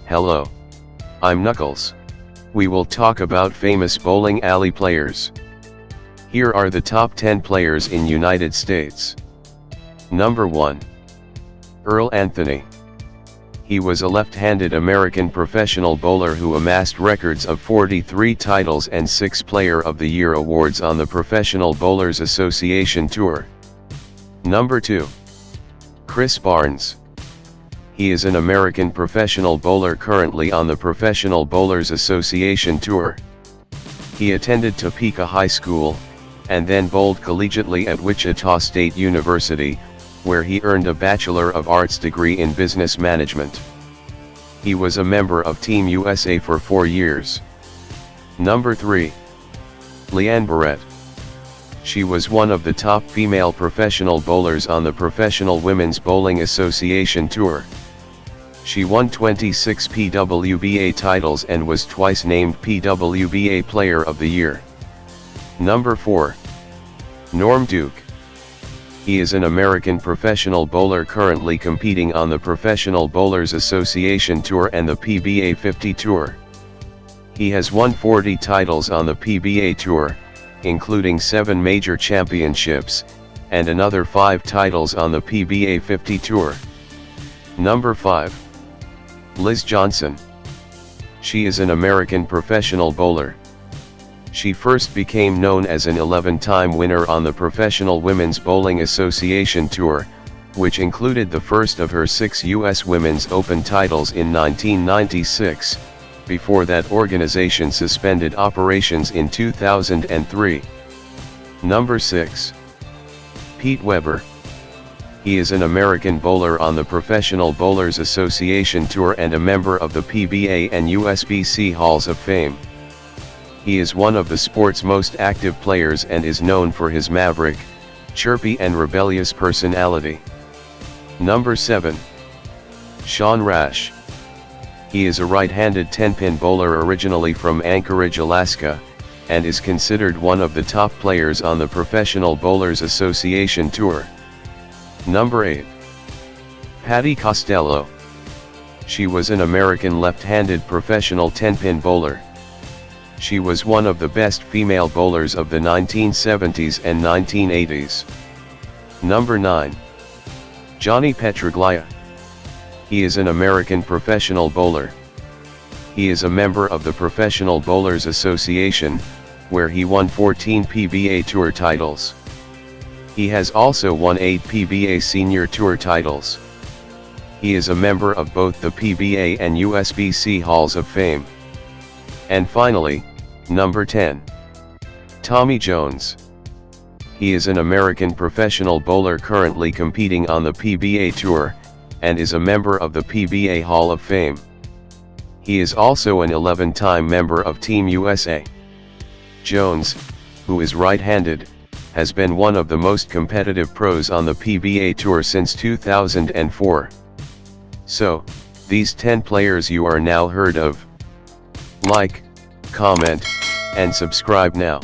Hello. I'm Knuckles. We will talk about famous bowling alley players. Here are the top 10 players in United States. Number 1. Earl Anthony. He was a left-handed American professional bowler who amassed records of 43 titles and 6 Player of the Year awards on the Professional Bowlers Association Tour. Number 2. Chris Barnes. He is an American professional bowler currently on the Professional Bowlers Association Tour. He attended Topeka High School, and then bowled collegiately at Wichita State University, where he earned a Bachelor of Arts degree in Business Management. He was a member of Team USA for 4 years. Number 3. Leanne Barrett. She was one of the top female professional bowlers on the Professional Women's Bowling Association Tour. She won 26 PWBA titles and was twice named PWBA Player of the Year. Number 4. Norm Duke. He is an American professional bowler currently competing on the Professional Bowlers Association Tour and the PBA 50 Tour. He has won 40 titles on the PBA Tour, including 7 major championships, and another 5 titles on the PBA 50 Tour. Number 5. Liz Johnson. She is an American professional bowler. She first became known as an 11-time winner on the Professional Women's Bowling Association Tour, which included the first of her 6 U.S. Women's Open titles in 1996, before that organization suspended operations in 2003. Number 6. Pete Weber. He is an American bowler on the Professional Bowlers Association Tour and a member of the PBA and USBC Halls of Fame. He is one of the sport's most active players and is known for his maverick, chirpy and rebellious personality. Number 7. Sean Rash. He is a right-handed 10-pin bowler originally from Anchorage, Alaska, and is considered one of the top players on the Professional Bowlers Association Tour. Number 8. Patty Costello. She was an American left-handed professional 10-pin bowler. She was one of the best female bowlers of the 1970s and 1980s. Number 9. Johnny Petraglia. He is an American professional bowler. He is a member of the Professional Bowlers Association, where he won 14 PBA Tour titles. He has also won 8 PBA Senior Tour titles. He is a member of both the PBA and USBC Halls of Fame. And finally, number 10. Tommy Jones. He is an American professional bowler currently competing on the PBA Tour, and is a member of the PBA Hall of Fame. He is also an 11-time member of Team USA. Jones, who is right-handed, has been one of the most competitive pros on the PBA Tour since 2004. So, these 10 players you are now heard of. Like, comment, and subscribe now.